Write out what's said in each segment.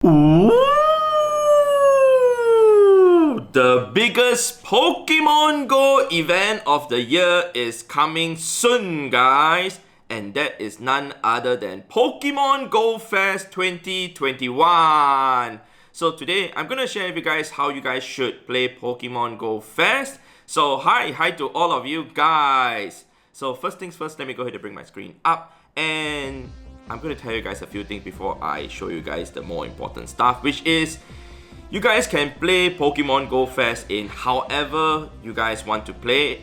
Ooh, the biggest Pokemon Go event of the year is coming soon, guys. And that is none other than Pokemon Go Fest 2021. So today, I'm going to share with you guys how you guys should play Pokemon Go Fest. So hi to all of you guys. So first things first, let me go ahead and bring my screen up. And I'm going to tell you guys a few things before I show you guys the more important stuff, which is you guys can play Pokemon Go Fest in however you guys want to play,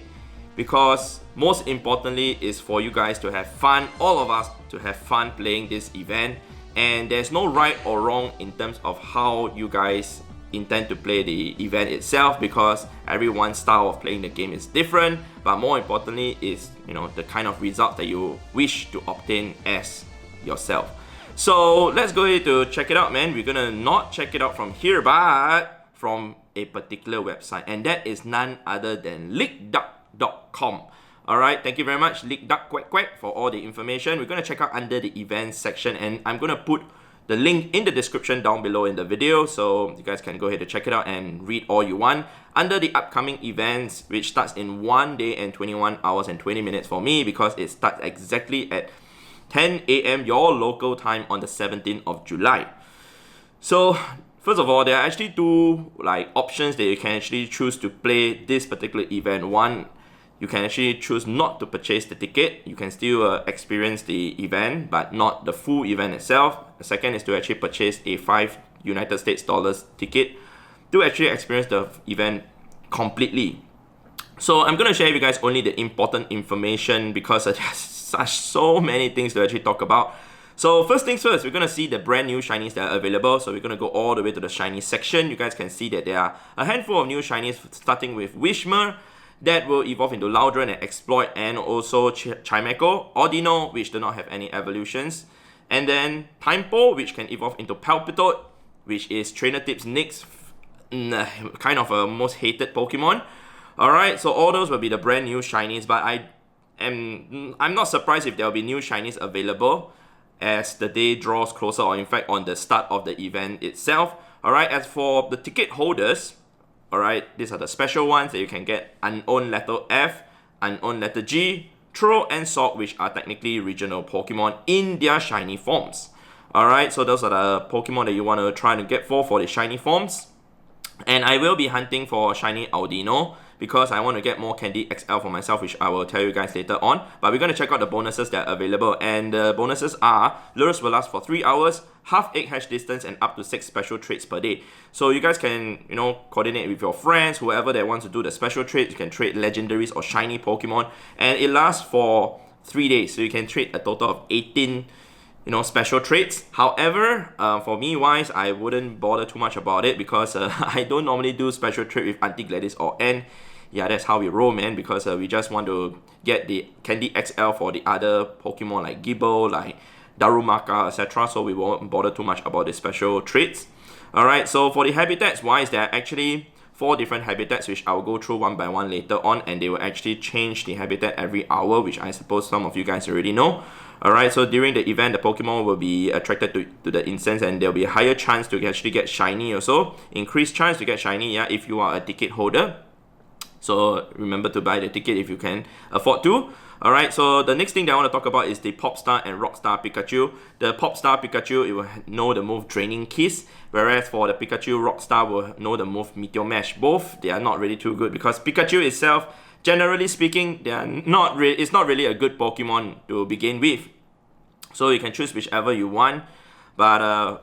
because most importantly is for you guys to have fun, all of us to have fun playing this event. And there's no right or wrong in terms of how you guys intend to play the event itself, because everyone's style of playing the game is different. But more importantly is, the kind of result that you wish to obtain as yourself. So let's go ahead to check it out, man. We're gonna not check it out from here, but from a particular website, and that is none other than leakduck.com. Alright, thank you very much, leakduck for all the information. We're gonna check out under the events section, and I'm gonna put the link in the description down below in the video, so you guys can go ahead to check it out and read all you want. Under the upcoming events, which starts in 1 day and 21 hours and 20 minutes for me, because it starts exactly at 10 a.m. your local time on the 17th of July. So first of all, there are actually two options that you can actually choose to play this particular event. One, you can actually choose not to purchase the ticket. You can still experience the event, but not the full event itself. The second is to actually purchase a $5 United States ticket to actually experience the event completely. So I'm going to share with you guys only the important information, because there's so many things to actually talk about. So first things first, we're going to see the brand new shinies that are available. So we're going to go all the way to the shiny section. You guys can see that there are a handful of new shinies, starting with Wishmer, that will evolve into Loudron and Exploit, and also Chimecho, Audino, which do not have any evolutions, and then Tympole, which can evolve into Palpitoad, which is Trainer Tip's next kind of a most hated Pokemon. Alright, so all those will be the brand new shinies, but I'm not surprised if there will be new shinies available as the day draws closer, or in fact on the start of the event itself. Alright, as for the ticket holders, alright, these are the special ones that you can get: Unown Letter F, Unown Letter G, Throh, and Salt, which are technically regional Pokemon in their shiny forms. Alright, so those are the Pokemon that you want to try to get for the shiny forms. And I will be hunting for shiny Audino, because I want to get more Candy XL for myself, which I will tell you guys later on. But we're going to check out the bonuses that are available. And the bonuses are: Lures will last for 3 hours, half egg hatch distance, and up to 6 special trades per day. So you guys can, coordinate with your friends, whoever that wants to do the special trades. You can trade legendaries or shiny Pokemon. And it lasts for 3 days. So you can trade a total of 18 special trades. However, for me wise, I wouldn't bother too much about it, because I don't normally do special trade with Auntie Gladys or N. Yeah, that's how we roll, man, because we just want to get the Candy XL for the other Pokemon like Gible, like Darumaka, etc. So we won't bother too much about the special trades. Alright, so for the habitats wise, there are actually 4 different habitats, which I'll go through one by one later on, and they will actually change the habitat every hour, which I suppose some of you guys already know. Alright, so during the event, the Pokemon will be attracted to the incense, and there'll be a higher chance to actually get shiny also. Increased chance to get shiny, yeah, if you are a ticket holder. So remember to buy the ticket if you can afford to. Alright, so the next thing that I want to talk about is the Popstar and Rockstar Pikachu. The Popstar Pikachu, it will know the move Draining Kiss, whereas for the Pikachu Rockstar will know the move Meteor Mash. Both, they are not really too good, because Pikachu itself, generally speaking, it's not really a good Pokemon to begin with. So you can choose whichever you want, but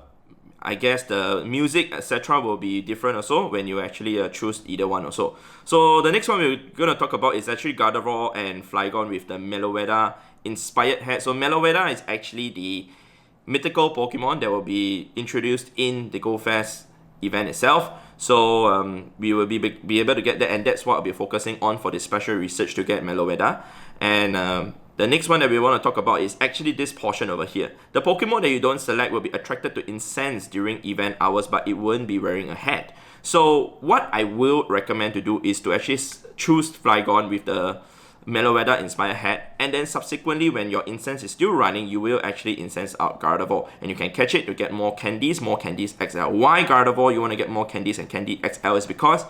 I guess the music, etc. will be different also when you actually choose either one also. So the next one we're going to talk about is actually Gardevoir and Flygon with the Meloetta inspired head. So Meloetta is actually the mythical Pokemon that will be introduced in the Go Fest event itself. So we will be able to get that, and that's what I'll be focusing on for the special research to get Meloetta. And the next one that we want to talk about is actually this portion over here. The Pokemon that you don't select will be attracted to incense during event hours, but it won't be wearing a hat. So what I will recommend to do is to actually choose Flygon with the Meloetta inspired hat, and then subsequently when your incense is still running, you will actually incense out Gardevoir, and you can catch it to get more candies XL. Why Gardevoir you want to get more candies and Candy XL is because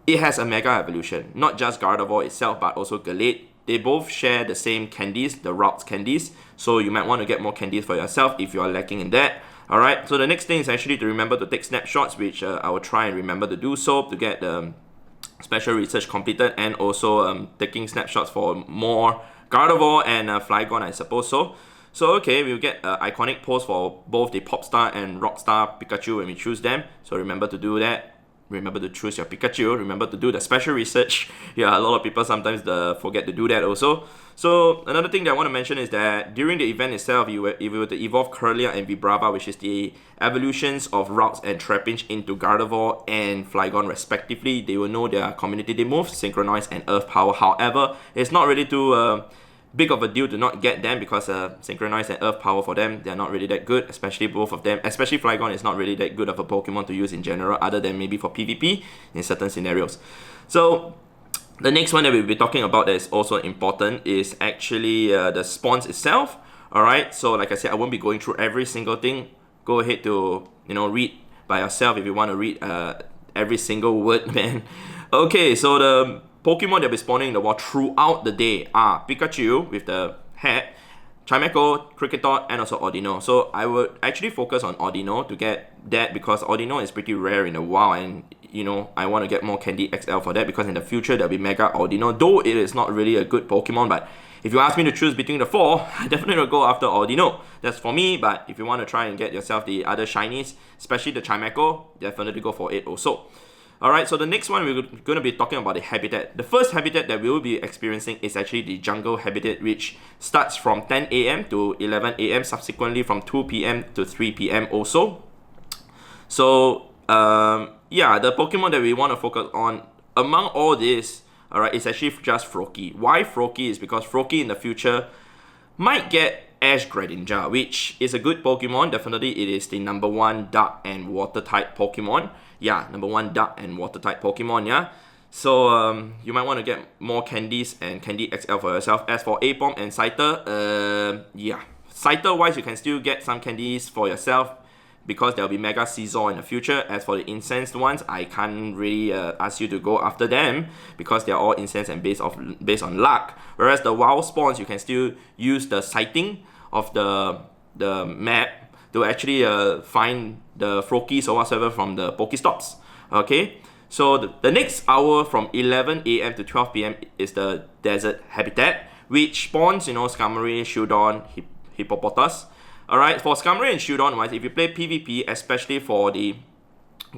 it has a Mega Evolution, not just Gardevoir itself, but also Galate. They both share the same candies, the routes candies, so you might want to get more candies for yourself if you are lacking in that. Alright, so the next thing is actually to remember to take snapshots, which I will try and remember to do so to get special research completed, and also taking snapshots for more Gardevoir and Flygon, I suppose so. So okay, we'll get iconic pose for both the Popstar and Rockstar Pikachu when we choose them. So remember to do that. Remember to choose your Pikachu. Remember to do the special research. Yeah, a lot of people sometimes forget to do that also. So another thing that I want to mention is that during the event itself, if you were to evolve Kirlia and Vibrava, which is the evolutions of Routes and Trapinch into Gardevoir and Flygon respectively, they will know their community they move, Synchronize and Earth Power. However, it's not really too big of a deal to not get them because Synchronize and Earth Power for them, they're not really that good, especially both of them. Especially Flygon is not really that good of a Pokemon to use in general, other than maybe for PvP in certain scenarios. So the next one that we'll be talking about that is also important is actually the spawns itself. Alright, so like I said, I won't be going through every single thing. Go ahead to read by yourself if you want to read every single word, man. Okay, so the Pokemon that will be spawning in the wild throughout the day are Pikachu with the hat, Chimecho, Kricketot, and also Audino. So I would actually focus on Audino to get that because Audino is pretty rare in the wild, and I want to get more Candy XL for that because in the future there'll be Mega Audino, though it is not really a good Pokemon. But if you ask me to choose between the four, I definitely will go after Audino. That's for me, but if you want to try and get yourself the other shinies, especially the Chimecho, definitely go for it also. Alright, so the next one we're going to be talking about the habitat. The first habitat that we will be experiencing is actually the jungle habitat, which starts from 10 AM to 11 AM, subsequently from 2 PM to 3 PM also. So, yeah, the Pokemon that we want to focus on among all this, alright, is actually just Froakie. Why Froakie is because Froakie in the future might get Ash Greninja, which is a good Pokemon. Definitely it is the number 1 dark and water type Pokemon. Yeah, number 1 dark and water type Pokemon, yeah. So you might want to get more candies and Candy XL for yourself. As for Apom and Scyther, yeah. Scyther wise, you can still get some candies for yourself because there will be Mega Scizor in the future. As for the incensed ones, I can't really ask you to go after them because they are all incensed and based on luck. Whereas the wild spawns, you can still use the sighting of the map to actually find the Froakies or whatsoever from the Pokestops. Okay, so the next hour from 11 AM to 12 PM is the desert habitat, which spawns, Skarmory, Shieldon, Hippopotas. Alright, for Skarmory and Shieldon wise, if you play PvP, especially for the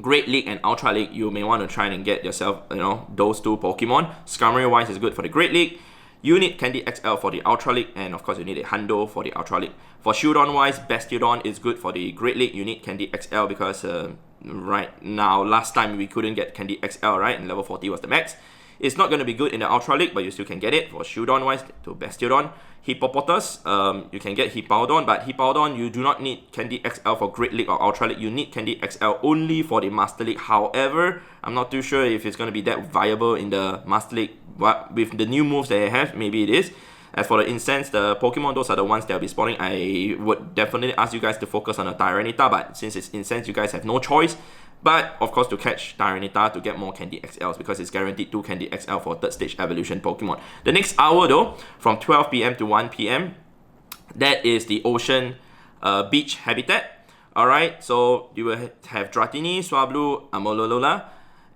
Great League and Ultra League, you may want to try and get yourself, those two Pokemon. Skarmory wise is good for the Great League. You need Candy XL for the Ultra League, and of course you need a Hundo for the Ultra League. For Shieldon wise, Bastiodon is good for the Great League. You need Candy XL because right now, last time we couldn't get Candy XL, right? And level 40 was the max. It's not going to be good in the Ultra League, but you still can get it. For Shieldon wise, to Bastiodon. Hippopotas, you can get Hippowdon, but Hippowdon, you do not need Candy XL for Great League or Ultra League. You need Candy XL only for the Master League. However, I'm not too sure if it's going to be that viable in the Master League. But with the new moves that they have, maybe it is. As for the Incense, the Pokemon, those are the ones that will be spawning. I would definitely ask you guys to focus on a Tyranitar, but since it's Incense, you guys have no choice. But, of course, to catch Tyranitar to get more Candy XLs because it's guaranteed 2 Candy XL for third stage evolution Pokemon. The next hour, though, from 12 PM to 1 PM, that is the Ocean Beach Habitat. Alright, so you will have Dratini, Swablu, Amololola,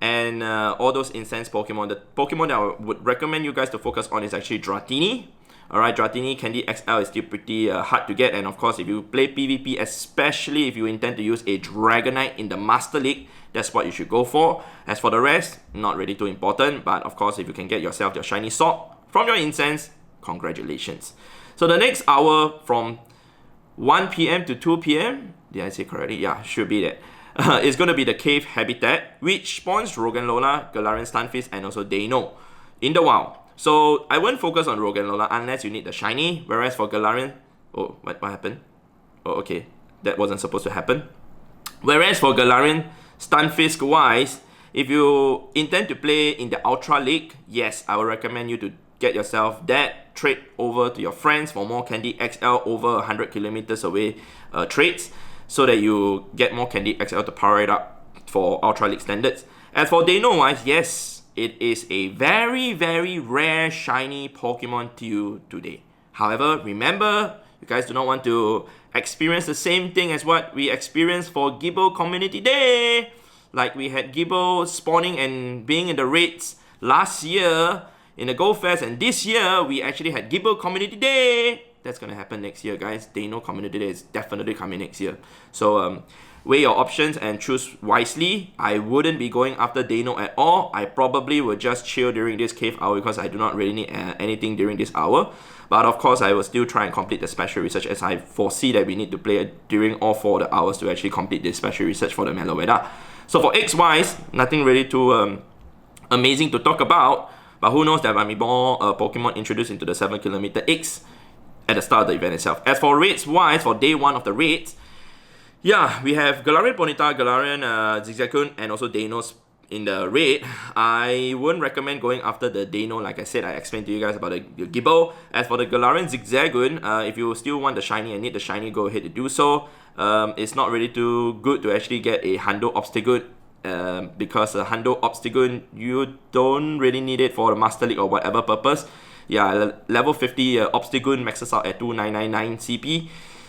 and all those Incense Pokemon. The Pokemon that I would recommend you guys to focus on is actually Dratini. Alright, Dratini Candy XL is still pretty hard to get, and of course if you play PvP, especially if you intend to use a Dragonite in the Master League, that's what you should go for. As for the rest, not really too important, but of course if you can get yourself your shiny sword from your Incense, congratulations. So the next hour from 1 PM to 2 PM, did I say correctly? Yeah, should be that. It's going to be the Cave Habitat, which spawns Roggenrola, Galarian Stunfisk, and also Deino in the wild. So I won't focus on Roggenrola unless you need the shiny, whereas for Galarian... Oh, what happened? Oh, okay. That wasn't supposed to happen. Whereas for Galarian Stunfisk wise, if you intend to play in the Ultra League, yes, I will recommend you to get yourself that, trade over to your friends for more Candy XL over 100 kilometers away trades, so that you get more Candy XL to power it up for Ultra League standards. As for Deno wise, yes, it is a very, very rare shiny Pokemon to you today. However, remember, you guys do not want to experience the same thing as what we experienced for Gibbo Community Day. Like we had Gibbo spawning and being in the raids last year in the Go Fest, and this year we actually had Gibbo Community Day. That's gonna happen next year, guys. Deno Community Day is definitely coming next year. So weigh your options and choose wisely. I wouldn't be going after Deno at all. I probably will just chill during this cave hour because I do not really need anything during this hour. But of course, I will still try and complete the special research, as I foresee that we need to play during all 4 of the hours to actually complete this special research for the Meloetta. So for X wise, nothing really too amazing to talk about. But who knows, there might be more Pokemon introduced into the 7 kilometer X at the start of the event itself. As for raids wise, for day 1 of the raids, yeah, we have Galarian Ponyta, Galarian Zigzagoon, and also Denos in the raid. I wouldn't recommend going after the Deno. Like I said, I explained to you guys about the Gibbo. As for the Galarian Zigzagoon, if you still want the shiny and need the shiny, go ahead to do so. It's not really too good to actually get a Hundo Obstagoon, because a Hundo Obstagoon, you don't really need it for the Master League or whatever purpose. Yeah, level 50 Obstagoon maxes out at 2999 CP.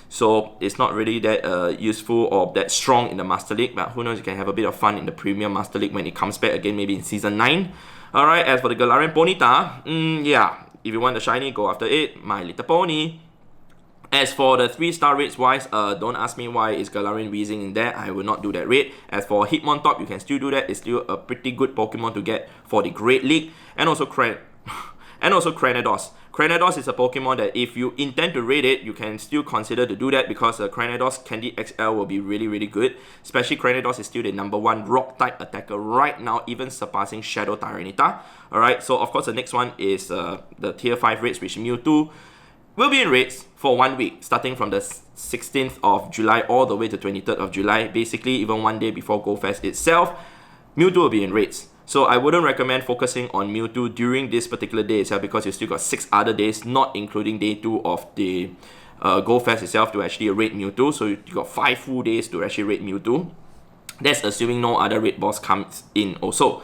So it's not really that useful or that strong in the Master League, but who knows, you can have a bit of fun in the Premium Master League when it comes back again, maybe in Season 9. Alright, as for the Galarian Ponyta, yeah, if you want the shiny, go after it, My Little Pony. As for the 3-star rates wise, don't ask me why is Galarian Weezing in there. I will not do that rate. As for Hitmontop, you can still do that. It's still a pretty good Pokemon to get for the Great League. And also Cranidos. Cranidos is a Pokemon that if you intend to raid it, you can still consider to do that, because Cranidos Candy XL will be really, really good. Especially Cranidos is still the #1 Rock-type attacker right now, even surpassing Shadow Tyranitar. Alright, so of course the next one is the Tier 5 raids, which Mewtwo will be in raids for 1 week, starting from the 16th of July all the way to 23rd of July. Basically, even 1 day before Go Fest itself, Mewtwo will be in raids. So I wouldn't recommend focusing on Mewtwo during this particular day itself, because you still got 6 other days, not including day 2 of the Go Fest itself, to actually raid Mewtwo. So you got 5 full days to actually raid Mewtwo. That's assuming no other raid boss comes in also.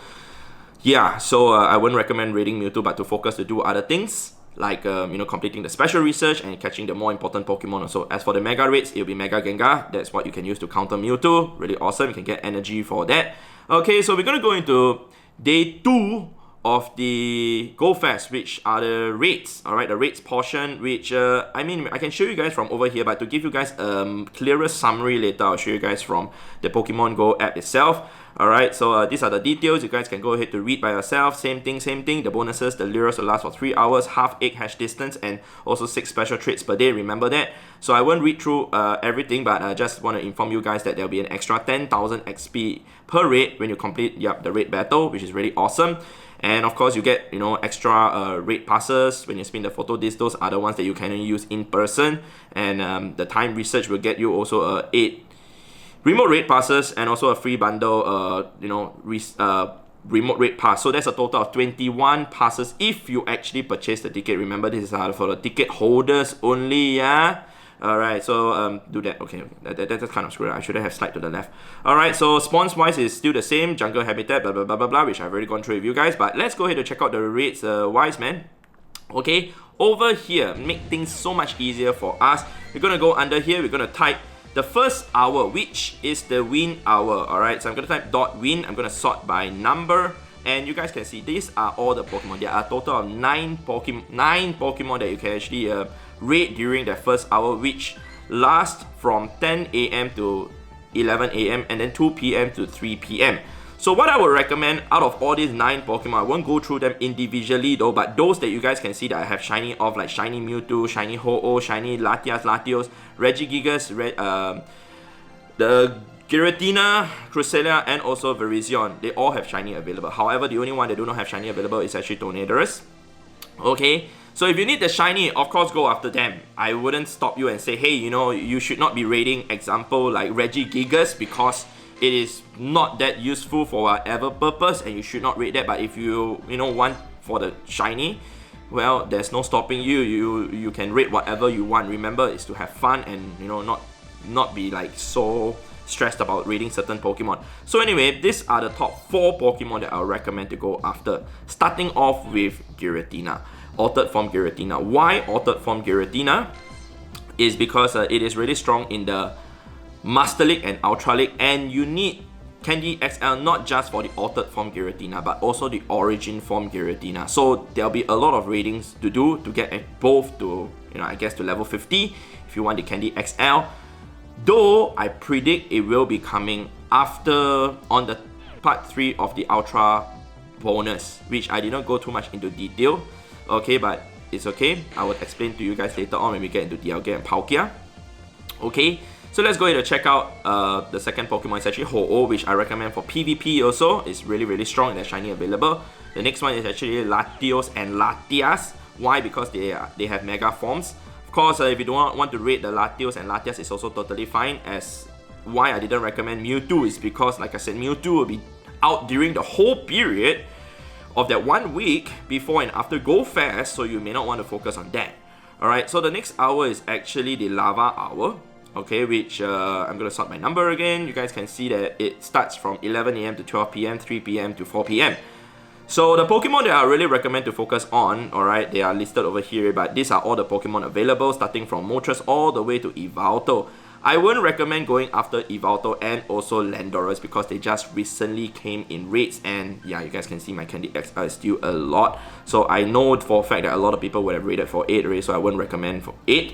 Yeah, so I wouldn't recommend raiding Mewtwo, but to focus to do other things, like completing the special research and catching the more important Pokemon also. As for the Mega raids, it'll be Mega Gengar. That's what you can use to counter Mewtwo. Really awesome. You can get energy for that. Okay, so we're going to go into day 2 of the Go Fest, which are the raids. Alright, the raids portion, which I can show you guys from over here, but to give you guys a clearer summary later, I'll show you guys from the Pokemon Go app itself. Alright, so these are the details. You guys can go ahead to read by yourself. Same thing. The bonuses, the lures will last for 3 hours, half egg hash distance, and also 6 special traits per day. Remember that. So I won't read through everything, but I just want to inform you guys that there'll be an extra 10,000 XP per raid when you complete the raid battle, which is really awesome. And of course, you get extra raid passes when you spin the photo disc. Those are the ones that you can use in person. And the time research will get you also 8 remote raid passes and also a free bundle remote raid pass. So that's a total of 21 passes if you actually purchase the ticket. Remember, this is for the ticket holders only, yeah? Alright, so do that. Okay, that's kind of screwed up. I should have slide to the left. Alright, so spawns wise is still the same. Jungle habitat, blah blah blah blah blah, which I've already gone through with you guys. But let's go ahead and check out the raids wise, man. Okay, over here, make things so much easier for us. We're gonna go under here, we're gonna type the first hour, which is the win hour. Alright, so I'm gonna type .win. I'm gonna sort by number. And you guys can see these are all the Pokemon. There are a total of 9 Pokemon that you can actually raid during that first hour, which lasts from 10 AM to 11 AM and then 2 PM to 3 PM. So what I would recommend out of all these 9 Pokemon, I won't go through them individually though, but those that you guys can see that I have shiny of, like shiny Mewtwo, shiny Ho-Oh, shiny Latios, Regigigas, the Giratina, Cresselia, and also Virizion, they all have shiny available. However, the only one that do not have shiny available is actually Tornadorus. Okay, so if you need the shiny, of course go after them. I wouldn't stop you and say, hey, you should not be raiding, example, like Regigigas, because it is not that useful for whatever purpose and you should not raid that. But if you want for the shiny, well, there's no stopping you. You can rate whatever you want. Remember, it's to have fun and, you know, not be like so stressed about rating certain Pokemon. So anyway, these are the top 4 Pokemon that I would recommend to go after. Starting off with Giratina, Altered Form Giratina. Why Altered Form Giratina? Is because it is really strong in the Master League and Ultra League, and you need Candy XL not just for the Altered Form Giratina, but also the Origin Form Giratina. So there'll be a lot of ratings to do to get both to, you know, I guess to level 50 if you want the Candy XL. Though I predict it will be coming after on the part 3 of the Ultra bonus, which I did not go too much into detail. Okay, but it's okay. I will explain to you guys later on when we get into Dialga and Palkia. Okay, so let's go ahead and check out the second Pokemon. It's actually Ho-Oh, which I recommend for PvP also. It's really strong and they're shiny available. The next one is actually Latios and Latias. Why? Because they have Mega Forms. Of course, if you don't want to rate the Latios and Latias, it's also totally fine. As why I didn't recommend Mewtwo is because, like I said, Mewtwo will be out during the whole period of that 1 week before and after Go Fest, so you may not want to focus on that. Alright, so the next hour is actually the Lava Hour, okay, which I'm going to sort my number again. You guys can see that it starts from 11 AM to 12 PM, 3 PM to 4 PM. So the Pokemon that I really recommend to focus on, alright, they are listed over here, but these are all the Pokemon available, starting from Moltres all the way to Yveltal. I wouldn't recommend going after Yveltal and also Landorus because they just recently came in rates, and yeah, you guys can see my Candy XL is still a lot. So I know for a fact that a lot of people would have rated for 8 already, so I wouldn't recommend for 8.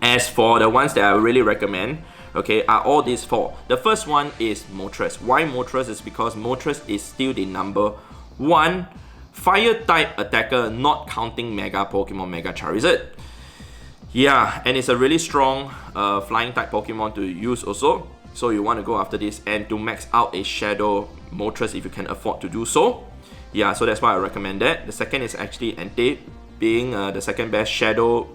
As for the ones that I really recommend, okay, are all these 4. The first one is Moltres. Why Moltres? Is because Moltres is still the number 1 fire type attacker, not counting Mega Pokemon Mega Charizard. Yeah, and it's a really strong flying type Pokemon to use also. So you want to go after this and to max out a Shadow Moltres if you can afford to do so. Yeah, so that's why I recommend that. The second is actually Entei, being the second best Shadow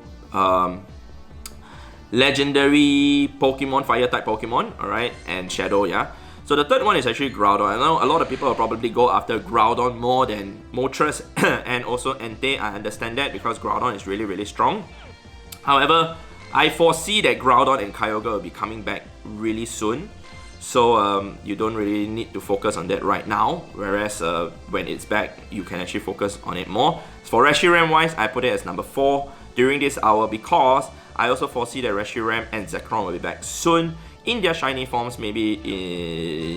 legendary Pokemon, fire type Pokemon, alright, and Shadow, yeah. So the third one is actually Groudon. I know a lot of people will probably go after Groudon more than Moltres and also Entei. I understand that because Groudon is really strong. However, I foresee that Groudon and Kyogre will be coming back really soon. So you don't really need to focus on that right now. Whereas when it's back, you can actually focus on it more. For Reshiram wise, I put it as number 4 during this hour because I also foresee that Reshiram and Zekrom will be back soon in their shiny forms, maybe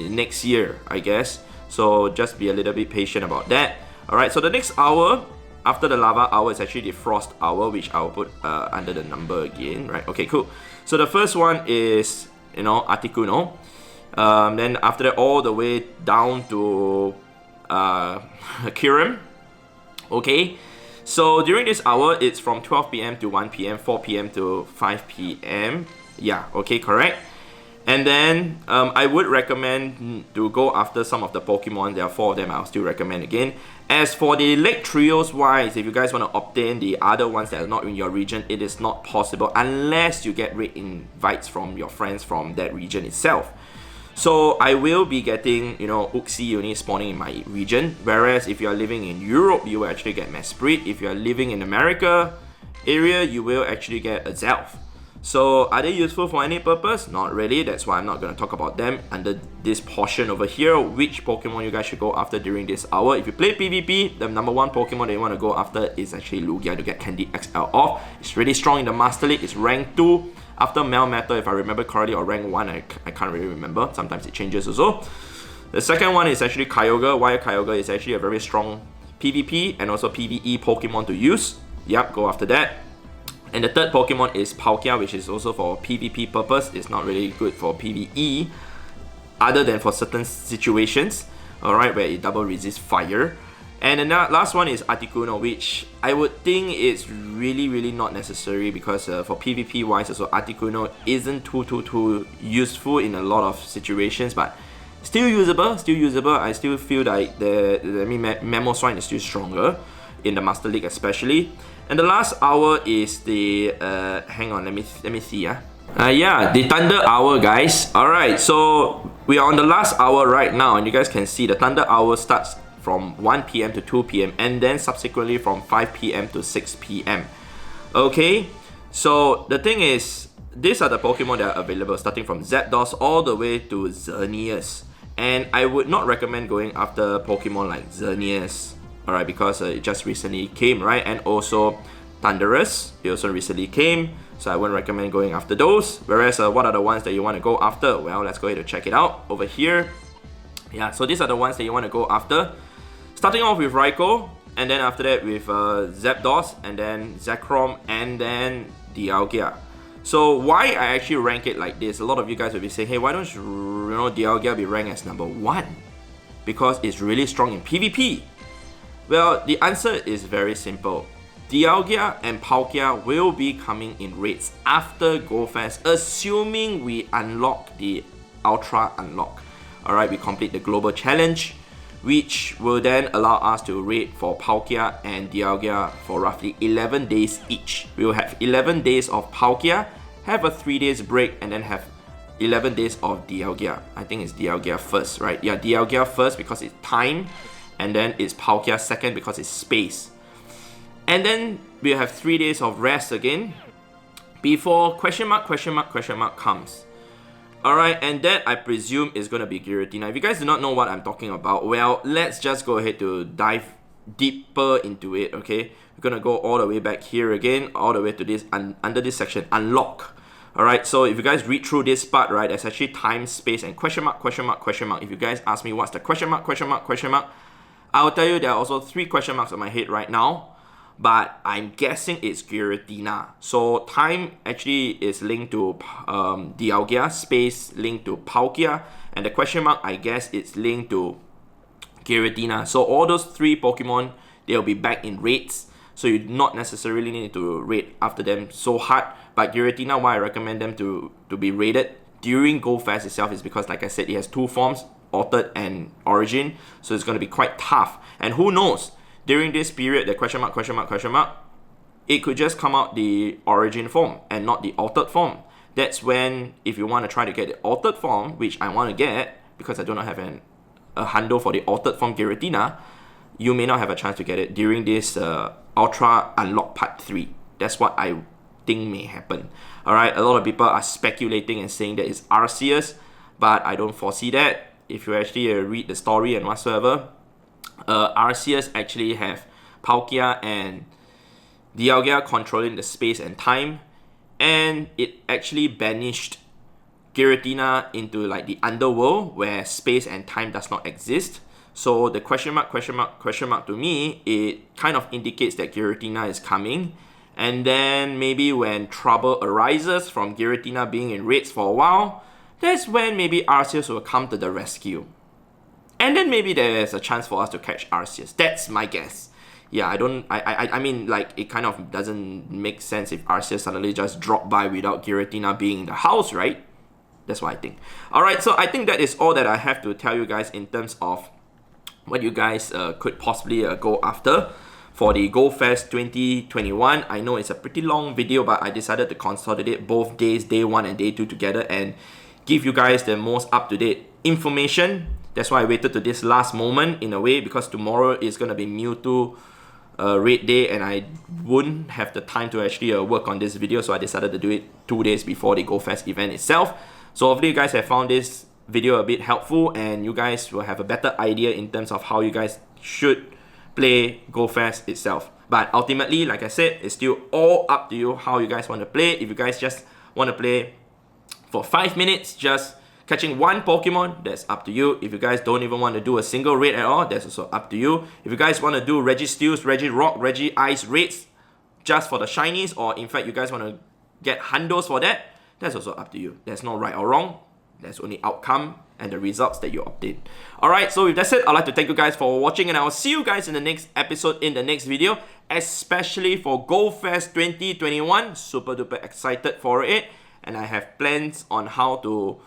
in next year, I guess. So just be a little bit patient about that. Alright, so the next hour after the Lava Hour is actually the Frost Hour, which I'll put under the number again, right? Okay, cool. So the first one is, you know, Articuno. Then after that, all the way down to Kyurem. Okay, so during this hour, it's from 12 PM to 1 PM, 4 PM to 5 PM. Yeah, okay, correct. And then I would recommend to go after some of the Pokemon. There are 4 of them I'll still recommend again. As for the Lake Trios wise, if you guys want to obtain the other ones that are not in your region, it is not possible unless you get rate invites from your friends from that region itself. So I will be getting, you know, Uxie units spawning in my region. Whereas if you are living in Europe, you will actually get Mesprit. If you are living in America area, you will actually get a Zelf. So are they useful for any purpose? Not really. That's why I'm not going to talk about them under this portion over here. Which Pokemon you guys should go after during this hour. If you play PvP, the number 1 Pokemon that you want to go after is actually Lugia to get Candy XL off. It's really strong in the Master League. It's rank 2 after Melmetal, if I remember correctly, or rank 1. I can't really remember. Sometimes it changes also. The second one is actually Kyogre. Why Kyogre is actually a very strong PvP and also PvE Pokemon to use. Yep, go after that. And the third Pokemon is Palkia, which is also for PvP purpose. It's not really good for PvE, other than for certain situations, alright, where it double resists fire. And the last one is Articuno, which I would think is really not necessary because for PvP wise, also Articuno isn't too useful in a lot of situations, but still usable. I still feel like the Mamoswine is still stronger in the Master League especially. And the last hour is the hang on, let me see. Yeah, the Thunder Hour, guys. Alright, so we are on the last hour right now, and you guys can see the Thunder Hour starts from 1 p.m. to 2 p.m. and then subsequently from 5 p.m. to 6 p.m. Okay, so the thing is, these are the Pokemon that are available starting from Zapdos all the way to Xerneas. And I would not recommend going after Pokemon like Xerneas, alright, because it just recently came, right? And also Thundurus, it also recently came, so I wouldn't recommend going after those. Whereas what are the ones that you want to go after? Well, let's go ahead and check it out over here. Yeah, so these are the ones that you want to go after. Starting off with Raikou, and then after that with Zapdos, and then Zekrom, and then Dialga. So why I actually rank it like this? A lot of you guys will be saying, hey, why don't you Dialga be ranked as number 1? Because it's really strong in PvP. Well, the answer is very simple. Dialga and Palkia will be coming in raids after GoFest, assuming we unlock the Ultra Unlock. Alright, we complete the global challenge, which will then allow us to raid for Palkia and Dialga for roughly 11 days each. We will have 11 days of Palkia, have a 3 days break, and then have 11 days of Dialga. I think it's Dialga first, right? Yeah, Dialga first because it's time, and then it's Palkia second because it's space. And then we'll have 3 days of rest again before question mark comes. Alright, and that I presume is going to be Giratina. If you guys do not know what I'm talking about, well, let's just go ahead to dive deeper into it, okay? We're going to go all the way back here again, all the way to this, under this section, Unlock. Alright, so if you guys read through this part, right, there's actually time, space, and question mark. If you guys ask me what's the question mark, I'll tell you there are also 3 question marks on my head right now. But I'm guessing it's Giratina. So time actually is linked to Dialga, space linked to Palkia, and the question mark, I guess it's linked to Giratina. So all those 3 Pokemon, they'll be back in raids. So you not necessarily need to raid after them so hard. But Giratina, why I recommend them to be raided during GoFest itself is because, like I said, it has 2 forms, Altered and Origin. So it's going to be quite tough. And who knows? During this period, the question mark, it could just come out the Origin form and not the Altered form. That's when, if you want to try to get the Altered form, which I want to get, because I do not have a handle for the Altered form Giratina, you may not have a chance to get it during this Ultra Unlock Part 3. That's what I think may happen. Alright, a lot of people are speculating and saying that it's Arceus, but I don't foresee that. If you actually read the story and whatsoever, Arceus actually have Palkia and Dialga controlling the space and time, and it actually banished Giratina into like the underworld where space and time does not exist. So the question mark to me, it kind of indicates that Giratina is coming, and then maybe when trouble arises from Giratina being in raids for a while, that's when maybe Arceus will come to the rescue. And then maybe there's a chance for us to catch Arceus. That's my guess. Yeah, I mean, like, it kind of doesn't make sense if Arceus suddenly just dropped by without Giratina being in the house, right? That's what I think. Alright, so I think that is all that I have to tell you guys in terms of what you guys could possibly go after for the GoFest 2021. I know it's a pretty long video, but I decided to consolidate both days, day 1 and day 2 together, and give you guys the most up-to-date information. That's why I waited to this last moment in a way, because tomorrow is going to be Mewtwo raid day and I wouldn't have the time to actually work on this video, so I decided to do it 2 days before the GoFest event itself. So hopefully you guys have found this video a bit helpful and you guys will have a better idea in terms of how you guys should play GoFest itself. But ultimately, like I said, it's still all up to you how you guys want to play. If you guys just want to play for 5 minutes, just catching 1 Pokemon, that's up to you. If you guys don't even want to do a single raid at all, that's also up to you. If you guys want to do Registeels, Regirock, Regice raids just for the shinies, or in fact you guys want to get hundos for that, that's also up to you. There's no right or wrong. There's only outcome and the results that you obtain. Alright, so with that said, I'd like to thank you guys for watching, and I will see you guys in the next episode, in the next video, especially for GoFest 2021. Super duper excited for it, and I have plans on how to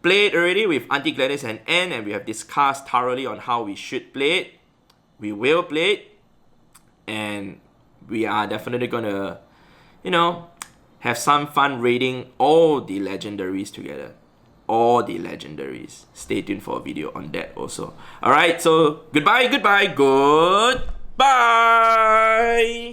play it already with Auntie Gladys and Anne, and we have discussed thoroughly on how we should play it. We will play it, and we are definitely gonna, you know, have some fun raiding all the legendaries together. all the legendaries. Stay tuned for a video on that also. Alright, so goodbye, goodbye, goodbye!